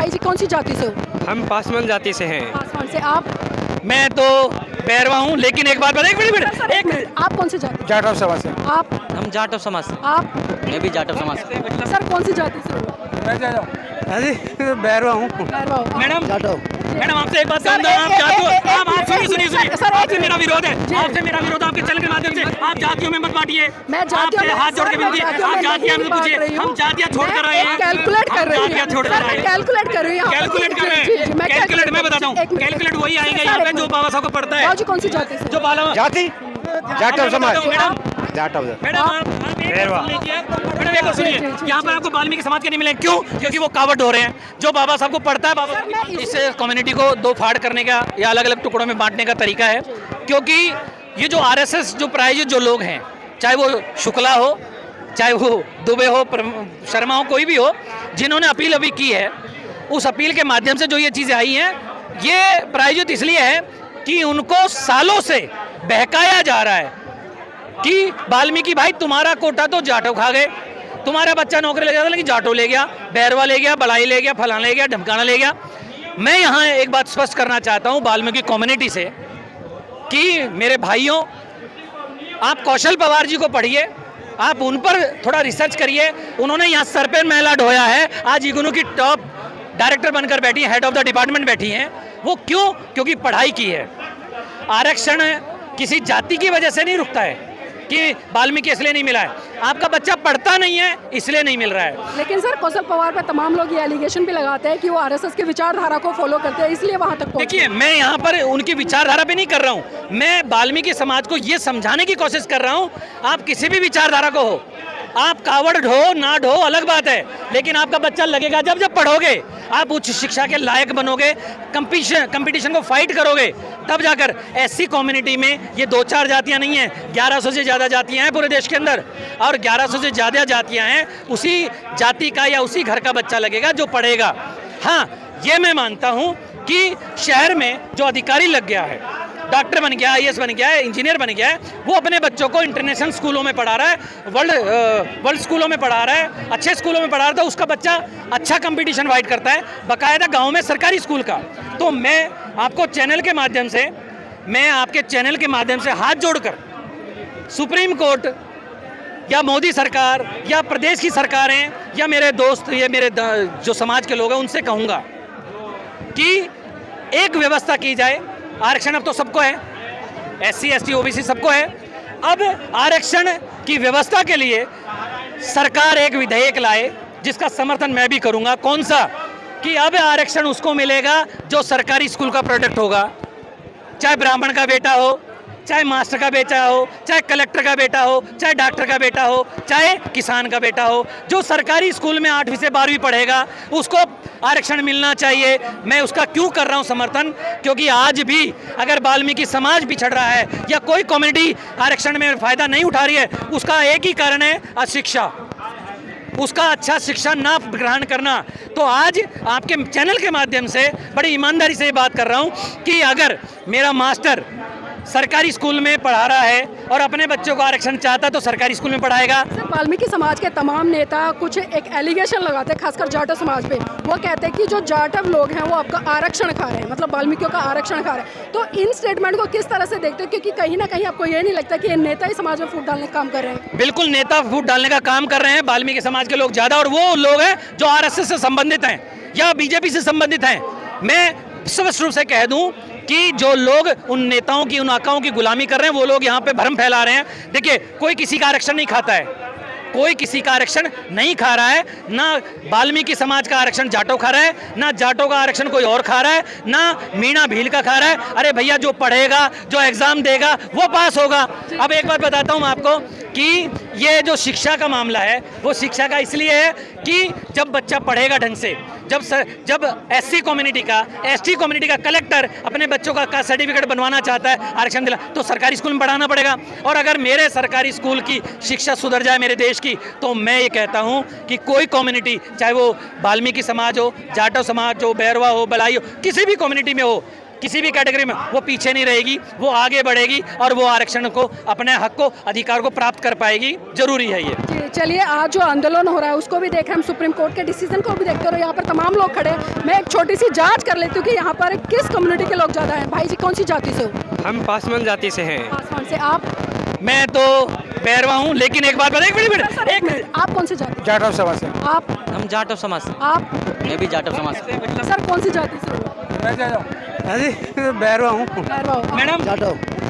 भाई जी कौन सी जाति से हो? हम पासवान जाति से हैं। पासवान से। आप? मैं तो बैरवा हूँ, लेकिन एक बात बता, एक मिनट सर, एक मिनट, आप कौन सी जाति? जाटव समाज से। आप? हम जाटव समाज से। आप? मैं भी जाटव समाज से। सर कौन सी जाति से हो? मैं बैरवा हूँ। बैरवा हो। मैडम जाटव। मैडम आपसे एक बात सर, कहूँगा, आप जातियों आप सुनिए सुनिए सर, सुनिए, आपसे एक मेरा विरोध है, जी। आपसे मेरा विरोध है आपके चैनल के माध्यम से। आप जातियों में मत बांटिए। मैं जातियों में हाथ जोड़ के विनती है, आप जातियाँ मत पूछिए, हम जातियाँ छोड़ कर रहे हैं। कैलकुलेट कर रही हूँ। जातियाँ छोड़ कर रहे हैं। कैलकुलेट कर रही हूँ। कैलकुलेट कर रहे हैं। कैलकुलेट मैं बताता हूँ, कैलकुलेट वही आएंगे यहाँ पे जो बाबा साहब को पढ़ता है। बाबू जी कौन सी जाति से? जो बाला जाति जाटव समाज। मैडम जाटव। मैडम आप बैरवा। मैडम एक बात सुनिए, यहाँ पर आपको वाल्मीकि समाज के नहीं मिले, क्यों? क्योंकि वो कावड़ हो रहे हैं। जो बाबा साहब को पढ़ता है, बाबा इस कम्युनिटी को दो फाड़ करने का या अलग अलग टुकड़ों में बांटने का तरीका है। क्योंकि ये जो आरएसएस जो प्रायोजित जो लोग हैं, चाहे वो शुक्ला हो, चाहे वो दुबे हो, शर्मा हो, कोई भी हो, जिन्होंने अपील अभी की है, उस अपील के माध्यम से जो ये चीज़ें आई हैं, ये प्रायोजित इसलिए है कि उनको सालों से बहकाया जा रहा है कि वाल्मीकि भाई तुम्हारा कोटा तो जाटव खा गए, तुम्हारा बच्चा नौकरी ले जाता लेकिन जाटव ले गया, बैरवा ले गया, बलाई ले गया, फलाना ले गया, ढमकाना ले गया। मैं यहाँ एक बात स्पष्ट करना चाहता हूँ वाल्मीकि कम्युनिटी से कि मेरे भाइयों, आप कौशल पवार जी को पढ़िए, आप उन पर थोड़ा रिसर्च करिए। उन्होंने यहाँ सर पे मैला ढोया है, आज इग्नू की टॉप डायरेक्टर बनकर बैठी हैं, हेड ऑफ द डिपार्टमेंट बैठी हैं। वो क्यों? क्योंकि पढ़ाई की है। आरक्षण किसी जाति की वजह से नहीं रुकता है कि वाल्मीकि इसलिए नहीं मिला है, आपका बच्चा पढ़ता नहीं है इसलिए नहीं मिल रहा है। लेकिन सर कौशल पवार पर तमाम लोग ये एलिगेशन भी लगाते हैं कि वो आरएसएस की विचारधारा को फॉलो करते हैं, इसलिए वहां तक पहुंचे। देखिए, मैं यहाँ पर उनकी विचारधारा पे नहीं कर रहा हूँ, मैं वाल्मीकि समाज को ये समझाने की कोशिश कर रहा हूँ। आप किसी भी विचारधारा को हो, आप कावड़ ढो ना ढो अलग बात है, लेकिन आपका बच्चा लगेगा जब पढ़ोगे, आप उच्च शिक्षा के लायक बनोगे, कंपटीशन को फाइट करोगे, तब जाकर एससी कम्युनिटी में ये दो चार जातियां नहीं हैं, 1100 से ज़्यादा जातियां हैं पूरे देश के अंदर, और 1100 से ज़्यादा जातियां हैं, उसी जाति का या उसी घर का बच्चा लगेगा जो पढ़ेगा। हाँ, ये मैं मानता हूँ कि शहर में जो अधिकारी लग गया है, डॉक्टर बन गया, आईएएस बन गया है, इंजीनियर बन गया है, वो अपने बच्चों को इंटरनेशनल स्कूलों में पढ़ा रहा है, वर्ल्ड स्कूलों में पढ़ा रहा है, अच्छे स्कूलों में पढ़ा रहा है, तो उसका बच्चा अच्छा कंपटीशन फाइट करता है, बाकायदा गांव में सरकारी स्कूल का। तो मैं आपको चैनल के माध्यम से, मैं आपके चैनल के माध्यम से हाथ जोड़कर सुप्रीम कोर्ट या मोदी सरकार या प्रदेश की सरकारें या मेरे दोस्त, ये मेरे जो समाज के लोग हैं, उनसे कहूँगा कि एक व्यवस्था की जाए। आरक्षण अब तो सबको है, एससी एसटी ओबीसी सबको है। अब आरक्षण की व्यवस्था के लिए सरकार एक विधेयक लाए, जिसका समर्थन मैं भी करूंगा। कौन सा? कि अब आरक्षण उसको मिलेगा जो सरकारी स्कूल का प्रोडक्ट होगा, चाहे ब्राह्मण का बेटा हो, चाहे मास्टर का बेटा हो, चाहे कलेक्टर का बेटा हो, चाहे डॉक्टर का बेटा हो, चाहे किसान का बेटा हो, जो सरकारी स्कूल में 8वीं से 12वीं पढ़ेगा उसको आरक्षण मिलना चाहिए। मैं उसका क्यों कर रहा हूं समर्थन? क्योंकि आज भी अगर वाल्मीकि समाज पिछड़ रहा है या कोई कम्युनिटी आरक्षण में फ़ायदा नहीं उठा रही है, उसका एक ही कारण है, अशिक्षा, उसका अच्छा शिक्षा ना ग्रहण करना। तो आज आपके चैनल के माध्यम से बड़ी ईमानदारी से ये बात कर रहा हूँ कि अगर मेरा मास्टर सरकारी स्कूल में पढ़ा रहा है और अपने बच्चों को आरक्षण चाहता तो सरकारी स्कूल में पढ़ाएगा। सर वाल्मीकि समाज के तमाम नेता कुछ एक एलिगेशन लगाते हैं, खासकर जाटव समाज पे। वो कहते हैं कि जो जाटव लोग हैं वो आपका आरक्षण खा रहे हैं, मतलब वाल्मीकियों का आरक्षण खा रहे हैं। तो इन स्टेटमेंट को किस तरह से देखते हैं? क्योंकि कहीं ना कहीं आपको ये नहीं लगता कि ये नेता ही समाज में फूट डालने का काम कर रहे हैं? बिल्कुल, नेता फूट डालने का काम कर रहे हैं, वाल्मीकि समाज के लोग ज़्यादा, और वो लोग हैं जो आरएसएस से संबंधित हैं या बीजेपी से संबंधित हैं। मैं स्पष्ट रूप से कह दूं कि जो लोग उन नेताओं की, उन आकाओं की गुलामी कर रहे हैं, वो लोग यहाँ पे भ्रम फैला रहे हैं। देखिए, कोई किसी का आरक्षण नहीं खाता है, कोई किसी का आरक्षण नहीं खा रहा है। ना वाल्मीकि समाज का आरक्षण जाटव खा रहा है, ना जाटव का आरक्षण कोई और खा रहा है, ना मीणा भील का खा रहा है। अरे भैया, जो पढ़ेगा, जो एग्जाम देगा, वो पास होगा। अब एक बात बताता हूँ आपको कि ये जो शिक्षा का मामला है, वो शिक्षा का इसलिए है कि जब बच्चा पढ़ेगा ढंग से, जब एससी कम्युनिटी का, एसटी कम्युनिटी का कलेक्टर अपने बच्चों का सर्टिफिकेट बनवाना चाहता है, आरक्षण दिला, तो सरकारी स्कूल में पढ़ाना पड़ेगा। और अगर मेरे सरकारी स्कूल की शिक्षा सुधर जाए मेरे देश की, तो मैं ये कहता हूँ कि कोई कम्युनिटी, चाहे वो वाल्मीकि समाज हो, जाटव समाज हो, बैरवा हो, बलाई हो, किसी भी कम्युनिटी में हो, किसी भी कैटेगरी में वो पीछे नहीं रहेगी, वो आगे बढ़ेगी और वो आरक्षण को, अपने हक को, अधिकार को प्राप्त कर पाएगी। जरूरी है ये। जी, चलिए आज जो आंदोलन हो रहा है उसको भी देख रहे हैं हम, सुप्रीम कोर्ट के डिसीजन को भी देखते हैं और यहाँ पर तमाम लोग खड़े हैं। मैं एक छोटी सी जांच कर लेती हूँ कि यहाँ पर किस कम्युनिटी के लोग ज़्यादा हैं। भाई जी कौन सी जाति से हो? हम पासवान जाति से हैं। पासवान से। आप? मैं तो बैरवा हूँ, लेकिन एक बात बता, एक मिनट, एक मिनट, आप कौन सी जाति? जाटव समाज से। आप? हम जाटव समाज से। आप? मैं भी जाटव समाज से। सर कौन सी जाति से हो? हाँ जी, बैरवा हूँ। बैरवा हो। मैडम,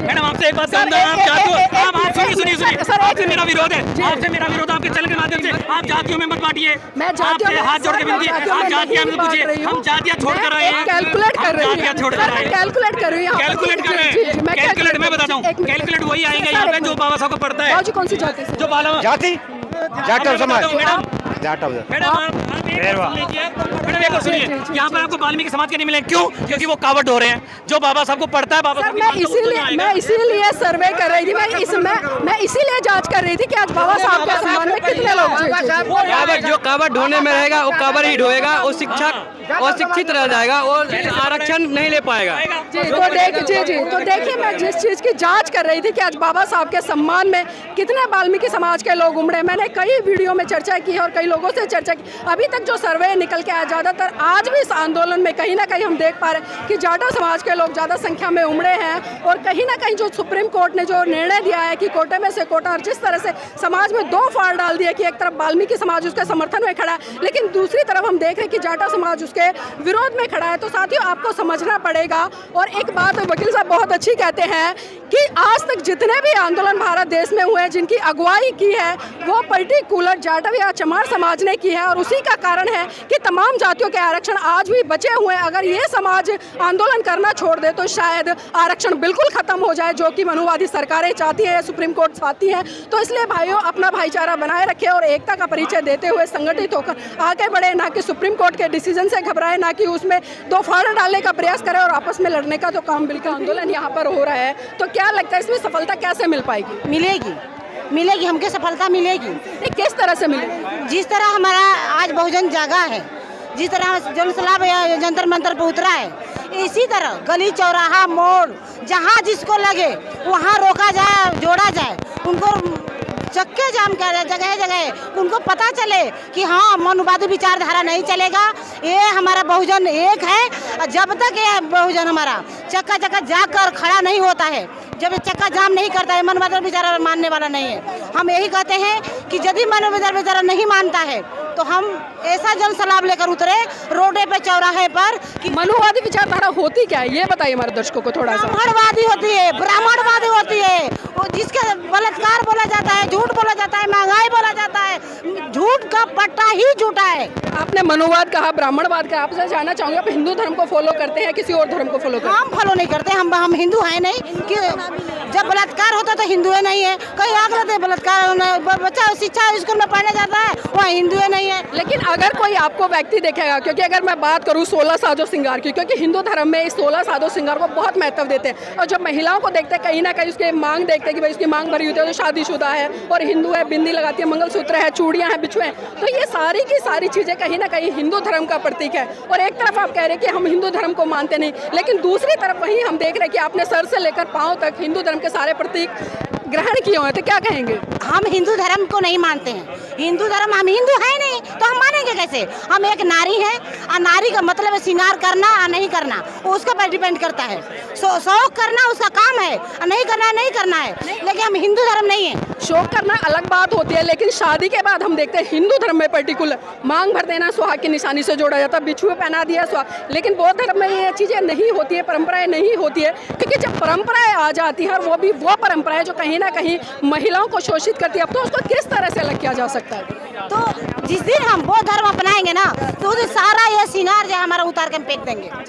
मैडम आपसे एक बात सर, जानता हूँ, आप जातियों, आप सुनिए सुनिए सर, सुनिए, आपसे मेरा विरोध है, आपसे मेरा विरोध, आपके चैनल के माध्यम से आप जातियों में मत बांटिए। मैं जातियों आपसे में- हाथ जोड़ के सर, विनती है, मैं आप जातियों जातियाँ में मत नहीं पूछिए, बांट रही हम हूँ। जातियाँ छोड़ कर रहे हैं, कैलकुलेट कर रही हूँ। जातियाँ छोड़ कर सर, रहे मैं हैं, कैलकुलेट कर रही हूँ। कैलकुलेट कर रहे हैं, मैं कैलकुलेट मैं बताता हूँ, एक मिनट। कैलकुलेट वही आएंगे सर, यहाँ पे एक जो मिनट। बाबा साहब को पढ़ता है, बाबू जी कौन सी जाति से? जो बाला जाति जाटव समाज। मैडम, जाटव। मैडम आप एक बैरवा। बात सुन लीजिए, मैडम एक बात सुनिए, जी, जी, यहाँ पर आपको वाल्मीकि समाज के नहीं मिले, क्यों? क्योंकि वो कावड़ हो रहे हैं, जो बाबा साहब को पढ़ता है, बाबा सर साहब की मैं बात को उसको नहीं आएगा। इसीलिए सर्वे कर रही थी। मैं इसीलिए जांच कर रही थी कि आज बाबा साहब के सम्मान में कितने लोग। कावड़ जो कावड़ ढोने में रहेगा वो कावड़ ही ढोएगा, वो शिक्षित रह जाएगा, वो आरक्षण नहीं ले पाएगा। जी तो देखिए मैं जिस चीज़ की जांच कर रही थी कि आज बाबा साहब के सम्मान में कितने वाल्मीकि समाज के लोग उमड़े, मैंने कई वीडियो में चर्चा की और कई लोगों से चर्चा की। अभी तक जो सर्वे निकल के आया, ज़्यादातर आज भी इस आंदोलन में कहीं ना कहीं हम देख पा रहे हैं कि जाटव समाज के लोग ज़्यादा संख्या में उमड़े हैं। और कहीं ना कहीं जो सुप्रीम कोर्ट ने जो निर्णय दिया है कि कोटे में से कोटा, और जिस तरह से समाज में दो फाड़ डाल दिया कि एक तरफ वाल्मीकि समाज उसके समर्थन में खड़ा है, लेकिन दूसरी तरफ हम देख रहे हैं कि जाटव समाज उसके विरोध में खड़ा है। तो साथियों आपको समझना पड़ेगा। और एक बात वकील साहब बहुत अच्छी कहते हैं कि आज तक जितने भी आंदोलन भारत देश में हुए हैं, जिनकी अगुवाई की है, वो पर्टिकुलर जाटव या चमार समाज ने की है। और उसी का कारण है कि तमाम जातियों के आरक्षण आज भी बचे हुए हैं। अगर ये समाज आंदोलन करना छोड़ दे तो शायद आरक्षण बिल्कुल खत्म हो जाए, जो कि मनुवादी सरकारें चाहती हैं, सुप्रीम कोर्ट चाहती है। तो इसलिए भाइयों अपना भाईचारा बनाए रखें और एकता का परिचय देते हुए संगठित होकर आगे बढ़े, ना कि सुप्रीम कोर्ट के डिसीजन से घबराए, ना कि उसमें दो फाड़ डालने का प्रयास करें और आपस में लड़ने का तो काम बिल्कुल। आंदोलन यहाँ पर हो रहा है तो क्या लगता है इसमें सफलता कैसे मिल पाएगी? मिलेगी हमको सफलता मिलेगी। ये किस तरह से मिलेगी? जिस तरह हमारा आज बहुजन जागा है, जिस तरह जनसलाब या जंतर मंतर पर उतरा है, इसी तरह गली चौराहा मोड़ जहाँ जिसको लगे वहाँ रोका जाए, जोड़ा जाए, उनको चक्के जाम कर जगह जगह उनको पता चले कि हाँ मनुवादी विचारधारा नहीं चलेगा, ये हमारा बहुजन एक है। जब तक ये बहुजन हमारा चक्का चक्का जाकर खड़ा नहीं होता है, जब चक्का जाम नहीं करता है, मनुवादी विचारधारा मानने वाला नहीं है। हम यही कहते हैं कि यदि मनुवादी विचारधारा नहीं मानता है तो हम ऐसा जन सलाब लेकर उतरे रोडे पे चौराहे पर कि मनुवादी विचारधारा होती क्या है ये बताइए हमारे दर्शकों को थोड़ा सा। ब्राह्मणवादी होती है, ब्राह्मणवादी होती है, वो जिसके बलात्कार बोला जाता है, झूठ बोला जाता है, महंगाई बोला जाता है, झूठ का पट्टा ही झूठा है। आपने मनुवाद कहा, ब्राह्मणवाद कहा, आपसे जानना चाहूंगा आप हिंदू धर्म को फॉलो करते हैं किसी और धर्म को फॉलो करते हैं? हम फॉलो नहीं करते, हम हिंदू हैं नहीं कि जब बलात्कार होता तो हिंदू है नहीं है, कहीं आग लगते बलात्कार, बच्चा शिक्षा स्कूल में पढ़ने जाता है वहाँ हिंदू है नहीं है। लेकिन अगर कोई आपको व्यक्ति देखेगा, क्योंकि अगर मैं बात करूं 16 साजो श्रृंगार की, क्योंकि हिंदू धर्म में इस 16 साजो श्रृंगार को बहुत महत्व देते हैं। और जब महिलाओं को देखते हैं कहीं ना कहीं उसके मांग देखते हैं कि भाई उसकी मांग भरी होती है, तो शादीशुदा है और हिंदू है, बिंदी लगाती है, मंगलसूत्र है, चूड़ियाँ हैं, बिछुए हैं, तो ये सारी की सारी चीज़ें कहीं ना कहीं हिंदू धर्म का प्रतीक है। और एक तरफ आप कह रहे हैं कि हम हिंदू धर्म को मानते नहीं, लेकिन दूसरी तरफ वहीं हम देख रहे हैं कि आपने सर से लेकर पाँव तक हिंदू धर्म के सारे प्रतीक ग्रहण किए हुए हैं, तो क्या कहेंगे? हम हिंदू धर्म को नहीं मानते हैं, हिंदू धर्म, हम हिंदू है नहीं तो हम मानेंगे कैसे? हम एक नारी हैं और नारी का मतलब है श्रृंगार करना और नहीं करना, वो उसके पर डिपेंड करता है। शौक करना उसका काम है और नहीं करना नहीं करना है, लेकिन हम हिंदू धर्म नहीं है। शौक करना अलग बात होती है, लेकिन शादी के बाद हम देखते हैं हिंदू धर्म में पर्टिकुलर मांग भर देना सुहाग की निशानी से जोड़ा जाता है, बिछुए पहना दिया सुहाग। लेकिन बौद्ध धर्म में ये चीज़ें नहीं होती है, परंपराएं नहीं होती है, क्योंकि जब परंपराएं आ जाती है, वो भी वो परंपराएं जो कहीं ना कहीं महिलाओं को शोषित करती है, अब तो उसको किस तरह से अलग किया जा सकता है? तो जिस दिन हम बौद्ध धर्म अपनाएंगे ना तो उस दिन सारा ये श्रृंगार जो है हमारा उतार के हम फेंक देंगे।